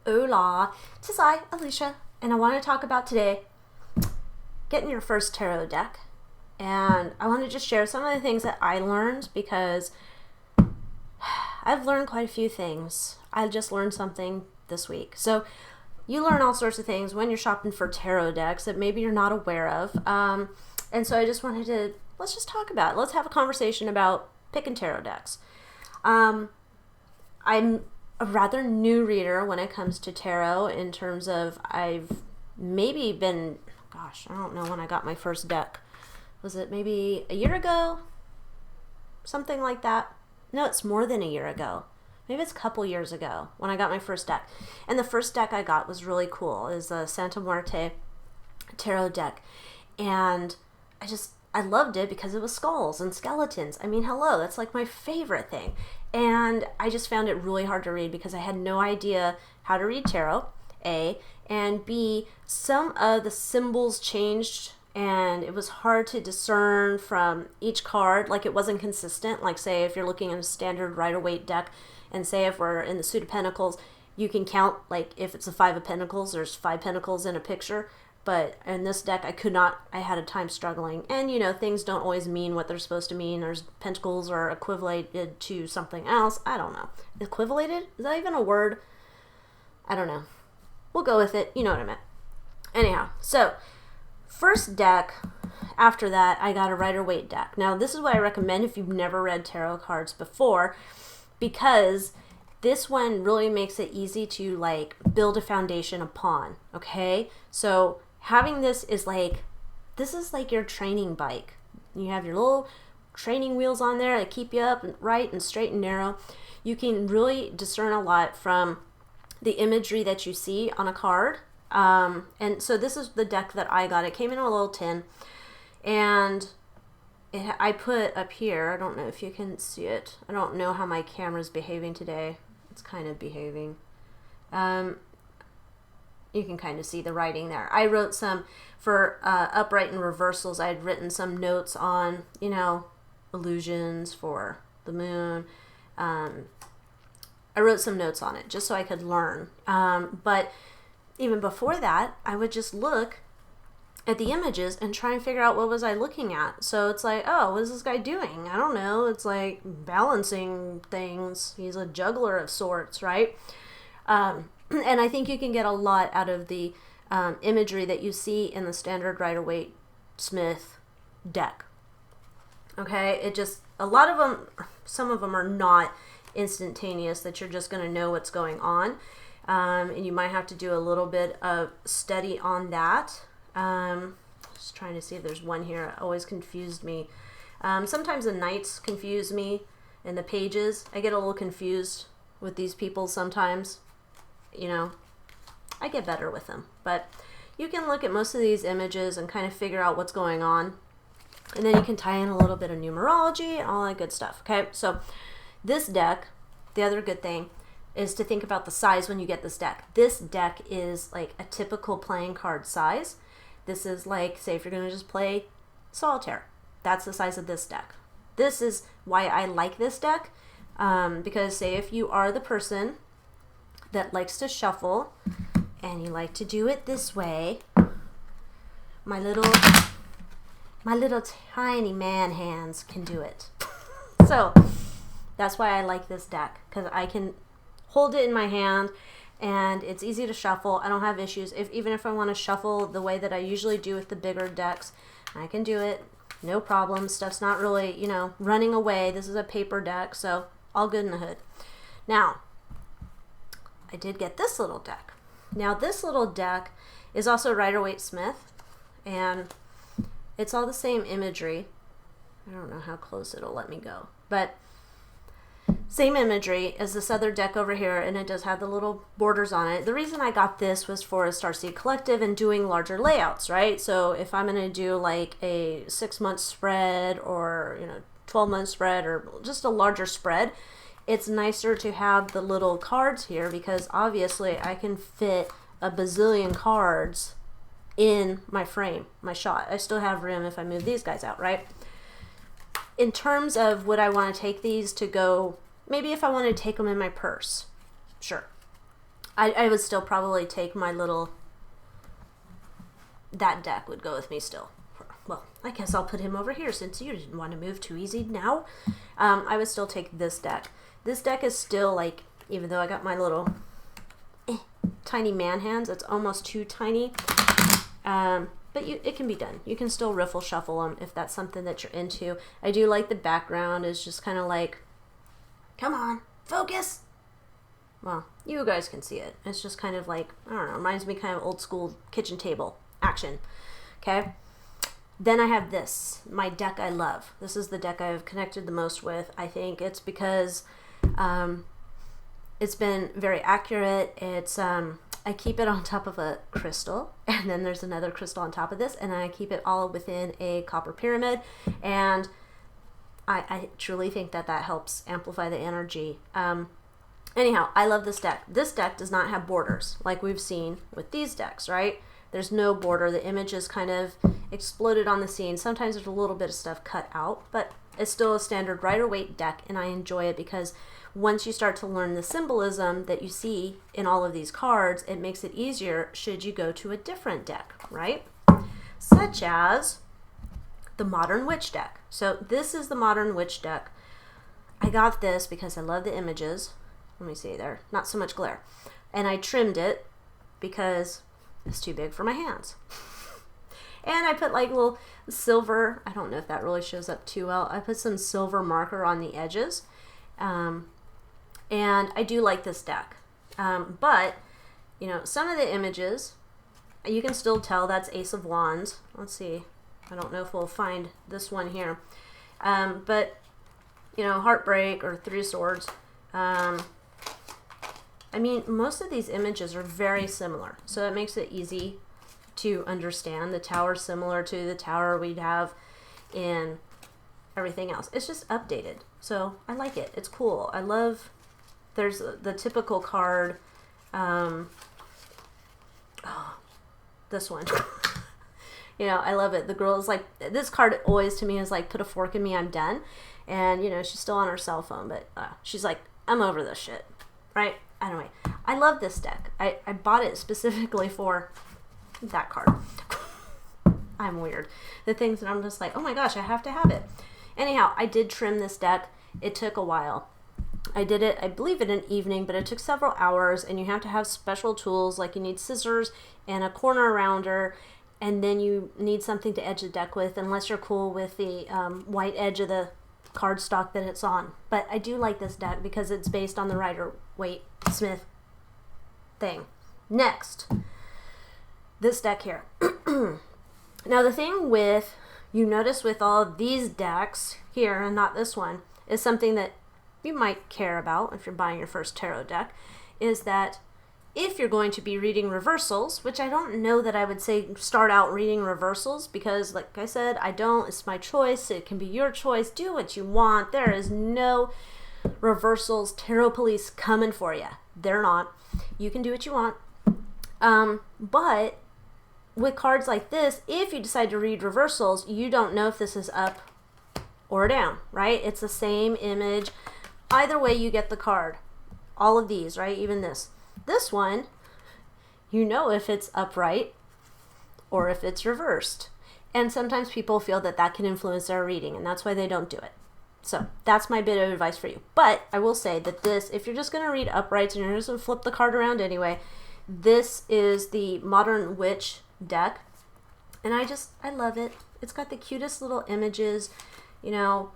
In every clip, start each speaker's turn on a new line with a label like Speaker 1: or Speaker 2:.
Speaker 1: Hola, tis I, Alicia, and I want to talk about today getting your first tarot deck. And I want to just share some of the things that I learned because I've learned quite a few things. I just learned something this week. So you learn all sorts of things when you're shopping for tarot decks that maybe you're not aware of. And so I just wanted to, let's just talk about it. Let's have a conversation about picking tarot decks. I'm a rather new reader when it comes to tarot in terms of I've maybe been, gosh, I don't know when I got my first deck. Was it maybe a year ago? Something like that. No, it's more than a year ago. Maybe it's a couple years ago when I got my first deck. And the first deck I got was really cool. It was a Santa Muerte tarot deck. And I loved it because it was skulls and skeletons. I mean, hello, that's like my favorite thing. And I just found it really hard to read because I had no idea how to read tarot, A, and B, some of the symbols changed and it was hard to discern from each card. Like it wasn't consistent. Like say if you're looking at a standard Rider-Waite deck and say if we're in the suit of pentacles, you can count like if it's a five of pentacles, there's five pentacles in a picture. But in this deck, I had a time struggling. And, things don't always mean what they're supposed to mean. There's pentacles are equivalated to something else. I don't know. Equivalated? Is that even a word? I don't know. We'll go with it. You know what I meant. Anyhow, so first deck, after that, I got a Rider-Waite deck. Now, this is what I recommend if you've never read tarot cards before, because this one really makes it easy to build a foundation upon, okay? So having this is like your training bike. You have your little training wheels on there that keep you up and right and straight and narrow. You can really discern a lot from the imagery that you see on a card. And so this is the deck that I got. It came in a little tin, and I put up here, I don't know if you can see it. I don't know how my camera's behaving today. It's kind of behaving. You can kind of see the writing there. I wrote some for upright and reversals. I had written some notes on, illusions for the moon. I wrote some notes on it just so I could learn. But even before that, I would just look at the images and try and figure out what was I looking at. So it's like, oh, what is this guy doing? I don't know. It's like balancing things. He's a juggler of sorts, right? And I think you can get a lot out of the imagery that you see in the standard Rider-Waite Smith deck. Okay, a lot of them, some of them are not instantaneous that you're just going to know what's going on. And you might have to do a little bit of study on that. Just trying to see if there's one here. It always confused me. Sometimes the knights confuse me in the pages. I get a little confused with these people sometimes. I get better with them. But you can look at most of these images and kind of figure out what's going on. And then you can tie in a little bit of numerology and all that good stuff. Okay, so this deck, the other good thing is to think about the size when you get this deck. This deck is like a typical playing card size. This is like, say if you're going to just play solitaire, that's the size of this deck. This is why I like this deck, because say if you are the person that likes to shuffle and you like to do it this way, my little tiny man hands can do it. So that's why I like this deck, because I can hold it in my hand and it's easy to shuffle. I don't have issues. Even if I want to shuffle the way that I usually do with the bigger decks, I can do it. No problem. Stuff's not really, running away. This is a paper deck, so all good in the hood. Now, I did get this little deck. Now, this little deck is also Rider-Waite Smith, and it's all the same imagery. I don't know how close it'll let me go, but same imagery as this other deck over here, and it does have the little borders on it. The reason I got this was for a Starseed Collective and doing larger layouts, right? So if I'm going to do like a 6-month spread or 12-month spread or just a larger spread, it's nicer to have the little cards here because obviously I can fit a bazillion cards in my frame, my shot. I still have room if I move these guys out, right? In terms of would I want to take these to go, maybe if I want to take them in my purse, sure. I would still probably take my little, that deck would go with me still. Well, I guess I'll put him over here since you didn't want to move too easy now. I would still take this deck. This deck is still like, even though I got my little tiny man hands, it's almost too tiny. But it can be done. You can still riffle shuffle them if that's something that you're into. I do like the background is just kind of like, come on, focus. Well, you guys can see it. It's just kind of like, I don't know, reminds me kind of old school kitchen table action. Okay. Then I have this, my deck I love. This is the deck I've connected the most with. I think it's because it's been very accurate. It's I keep it on top of a crystal, and then there's another crystal on top of this, and I keep it all within a copper pyramid, and I truly think that helps amplify the energy. Anyhow, I love this deck. This deck does not have borders like we've seen with these decks, right? There's no border. The image is kind of exploded on the scene. Sometimes there's a little bit of stuff cut out, but it's still a standard Rider-Waite deck, and I enjoy it because once you start to learn the symbolism that you see in all of these cards, it makes it easier should you go to a different deck, right? Such as the Modern Witch deck. So this is the Modern Witch deck. I got this because I love the images. Let me see there. Not so much glare. And I trimmed it because it's too big for my hands. And I put like little silver, I don't know if that really shows up too well. I put some silver marker on the edges. And I do like this deck. But, you know, some of the images, you can still tell that's Ace of Wands. Let's see. I don't know if we'll find this one here. But, you know, Heartbreak or Three of Swords. I mean, most of these images are very similar, so it makes it easy to understand. The tower's similar to the tower we'd have in everything else. It's just updated, so I like it. It's cool. I love, there's the typical card, this one. You know, I love it. The girl is like, this card always to me is like, put a fork in me, I'm done. And, you know, she's still on her cell phone, but she's like, I'm over this shit, right? Anyway, I love this deck. I bought it specifically for that card. I'm weird. The things that I'm just like, oh my gosh, I have to have it. Anyhow, I did trim this deck. It took a while. I did it, I believe, in an evening, but it took several hours, and you have to have special tools, like you need scissors and a corner rounder, and then you need something to edge the deck with, unless you're cool with the white edge of the cardstock that it's on. But I do like this deck because it's based on the Rider-Waite Smith thing. Next, this deck here. Now the thing with, you notice with all of these decks here and not this one, is something that you might care about if you're buying your first tarot deck, is that if you're going to be reading reversals, which I don't know that I would say start out reading reversals, because like I said, I don't, it's my choice, it can be your choice, do what you want. There is no reversals tarot police coming for you. They're not. You can do what you want. But with cards like this, if you decide to read reversals, you don't know if this is up or down, right? It's the same image. Either way, you get the card. All of these, right? Even this. This one, you know if it's upright or if it's reversed. And sometimes people feel that that can influence their reading, and that's why they don't do it. So that's my bit of advice for you. But I will say that this, if you're just going to read uprights and you're just going to flip the card around anyway, this is the Modern Witch deck. And I love it. It's got the cutest little images. You know,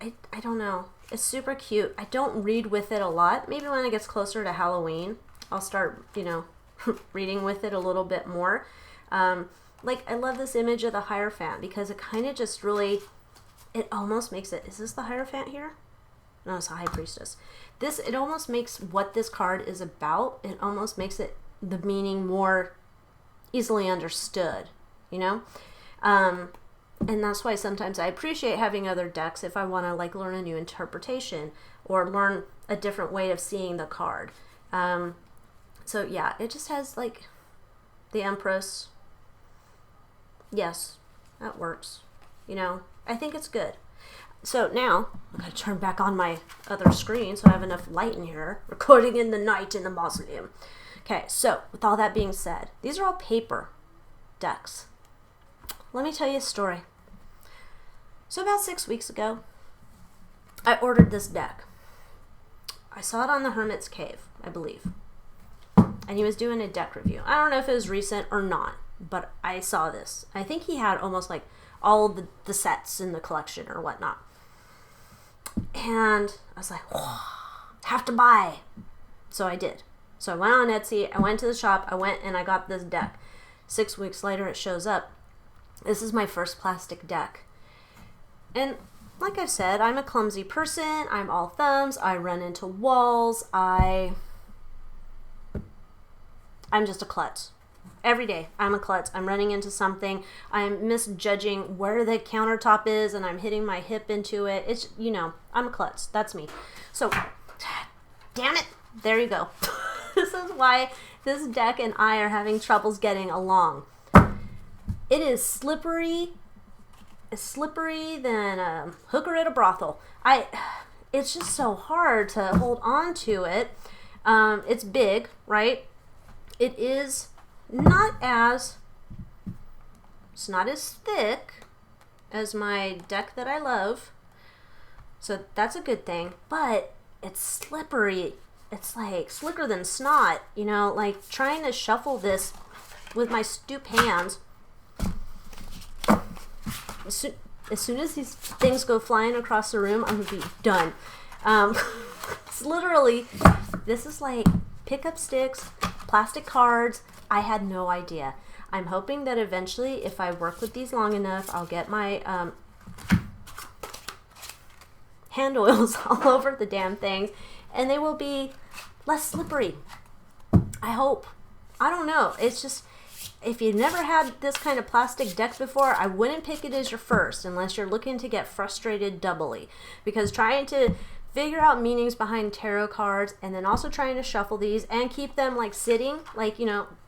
Speaker 1: I don't know. It's super cute. I don't read with it a lot. Maybe when it gets closer to Halloween, I'll start, you know, reading with it a little bit more. Like, I love this image of the Hierophant because it kind of just really, it almost makes it, is this the Hierophant here? No, it's a High Priestess. This, it almost makes what this card is about, it almost makes it, the meaning more easily understood, you know? And that's why sometimes I appreciate having other decks if I want to like learn a new interpretation or learn a different way of seeing the card. So yeah, it just has like the Empress. Yes, that works. You know, I think it's good. So now I'm going to turn back on my other screen so I have enough light in here, recording in the night in the mausoleum. Okay, so with all that being said, these are all paper decks. Let me tell you a story. So about 6 weeks ago, I ordered this deck. I saw it on the Hermit's Cave, I believe. And he was doing a deck review. I don't know if it was recent or not, but I saw this. I think he had almost like all the sets in the collection or whatnot. And I was like, have to buy. So I did. So I went on Etsy, I went to the shop, I went and I got this deck. 6 weeks later it shows up. This is my first plastic deck. And like I've said, I'm a clumsy person. I'm all thumbs. I run into walls. I'm just a klutz. Every day, I'm a klutz. I'm running into something. I'm misjudging where the countertop is, and I'm hitting my hip into it. It's, I'm a klutz. That's me. So, damn it. There you go. This is why this deck and I are having troubles getting along. It is slippery. It's slippery than a hooker at a brothel. It's just so hard to hold on to it. It's big, right? It's not as thick as my deck that I love. So that's a good thing. But it's slippery. It's like slicker than snot. Like trying to shuffle this with my stoop hands. As soon as these things go flying across the room, I'm going to be done. It's literally, this is like pickup sticks, plastic cards. I had no idea. I'm hoping that eventually, if I work with these long enough, I'll get my hand oils all over the damn things, and they will be less slippery. I hope. I don't know. It's just, if you've never had this kind of plastic deck before, I wouldn't pick it as your first unless you're looking to get frustrated doubly. Because trying to figure out meanings behind tarot cards and then also trying to shuffle these and keep them like sitting, like,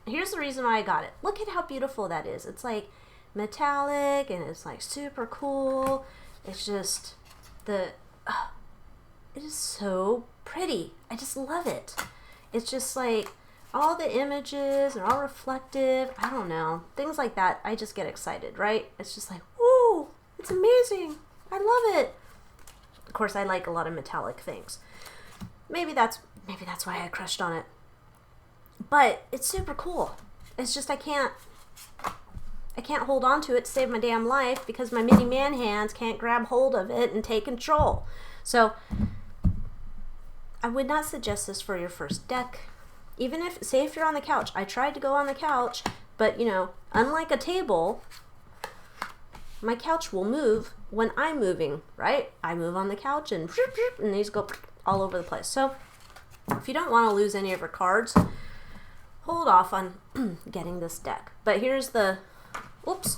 Speaker 1: here's the reason why I got it. Look at how beautiful that is. It's like metallic and it's like super cool. It's just it is so pretty. I just love it. It's just like all the images are all reflective. I don't know. Things like that. I just get excited, right? It's just like, woo, it's amazing. I love it. Of course, I like a lot of metallic things. Maybe that's why I crushed on it. But it's super cool. It's just I can't hold on to it to save my damn life because my mini man hands can't grab hold of it and take control. So I would not suggest this for your first deck. Even if you're on the couch. I tried to go on the couch, but unlike a table, my couch will move when I'm moving, right? I move on the couch and these go all over the place. So if you don't want to lose any of your cards, hold off on getting this deck. But here's the, oops,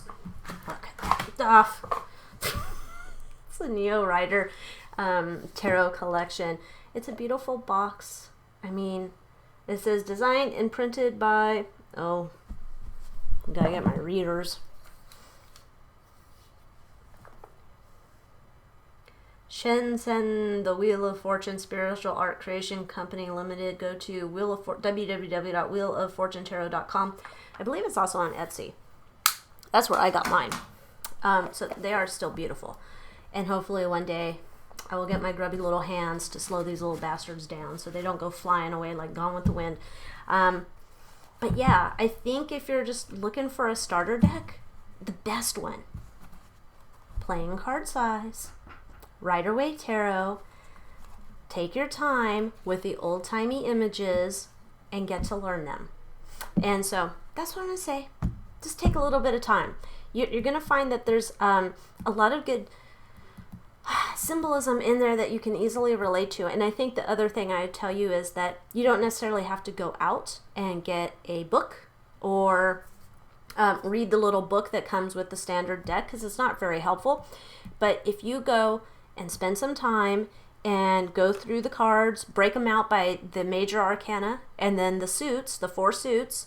Speaker 1: okay, off. It's the Neo Rider Tarot Collection. It's a beautiful box. I mean, it says designed and printed by, gotta get my readers. Shenzhen, the Wheel of Fortune Spiritual Art Creation Company Limited. Go to www.wheeloffortunetarot.com. I believe it's also on Etsy. That's where I got mine. So they are still beautiful. And hopefully one day I will get my grubby little hands to slow these little bastards down so they don't go flying away like Gone with the Wind. But yeah, I think if you're just looking for a starter deck, the best one, playing card size, Rider-Waite Tarot, take your time with the old-timey images and get to learn them. And so that's what I'm going to say. Just take a little bit of time. You're going to find that there's a lot of good symbolism in there that you can easily relate to. And I think the other thing I tell you is that you don't necessarily have to go out and get a book or read the little book that comes with the standard deck, because it's not very helpful. But if you go and spend some time and go through the cards, break them out by the major arcana, and then the suits, the 4 suits,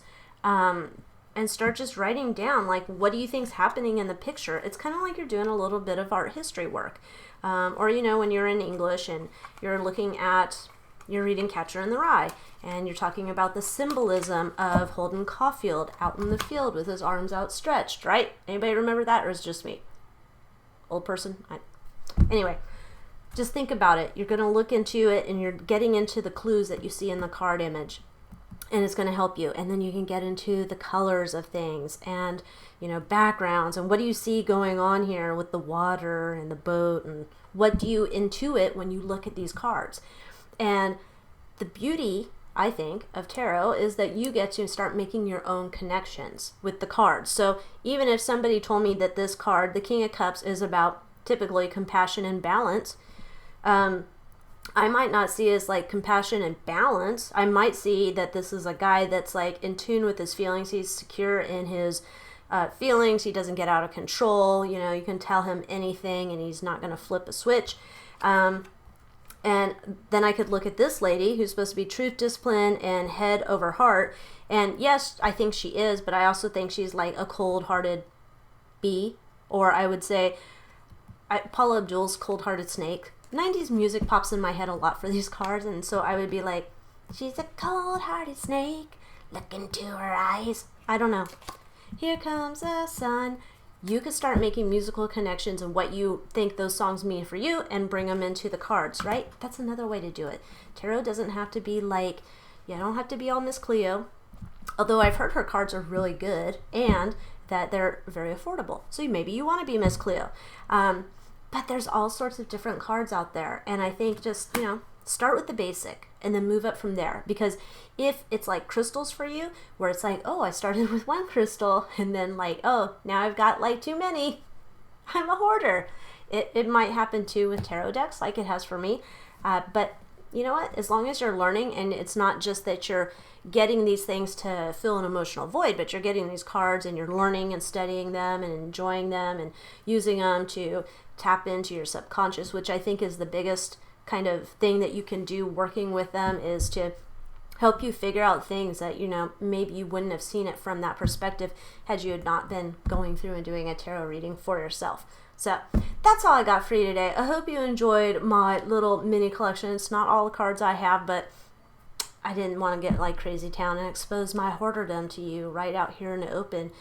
Speaker 1: and start just writing down, like, what do you think's happening in the picture? It's kind of like you're doing a little bit of art history work. Or, you know, when you're in English and you're reading Catcher in the Rye, and you're talking about the symbolism of Holden Caulfield out in the field with his arms outstretched, right? Anybody remember that, or is it just me? Old person? Anyway, just think about it. You're going to look into it, and you're getting into the clues that you see in the card image, and it's going to help you. And then you can get into the colors of things and, you know, backgrounds, and what do you see going on here with the water and the boat, and what do you intuit when you look at these cards? And the beauty, I think, of tarot is that you get to start making your own connections with the cards. So even if somebody told me that this card, the King of Cups, is about typically compassion and balance, I might not see it as like compassion and balance. I might see that this is a guy that's like in tune with his feelings. He's secure in his feelings. He doesn't get out of control. You know, you can tell him anything and he's not going to flip a switch. And then I could look at this lady who's supposed to be truth, discipline, and head over heart. And yes, I think she is, but I also think she's like a cold-hearted bee. Or I would say Paula Abdul's cold-hearted snake. 90s music pops in my head a lot for these cards, and so I would be like, she's a cold-hearted snake, look into her eyes. I don't know. Here comes the sun. You could start making musical connections and what you think those songs mean for you and bring them into the cards, right? That's another way to do it. Tarot doesn't have to be like, you don't have to be all Miss Cleo, although I've heard her cards are really good and that they're very affordable. So maybe you want to be Miss Cleo. But there's all sorts of different cards out there. And I think just, you know, start with the basic and then move up from there. Because if it's like crystals for you, where it's like, oh, I started with one crystal and then like, oh, now I've got like too many. I'm a hoarder. It might happen too with tarot decks like it has for me. But you know what? As long as you're learning, and it's not just that you're getting these things to fill an emotional void, but you're getting these cards and you're learning and studying them and enjoying them and using them to tap into your subconscious, which I think is the biggest kind of thing that you can do working with them, is to help you figure out things that, you know, maybe you wouldn't have seen it from that perspective had you had not been going through and doing a tarot reading for yourself. So that's all I got for you today. I hope you enjoyed my little mini collection. It's not all the cards I have, but I didn't want to get like crazy town and expose my hoarderdom to you right out here in the open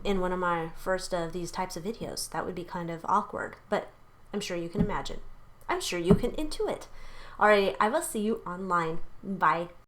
Speaker 1: in one of my first of these types of videos. That would be kind of awkward, but I'm sure you can imagine. I'm sure you can intuit. Alrighty, I will see you online. Bye.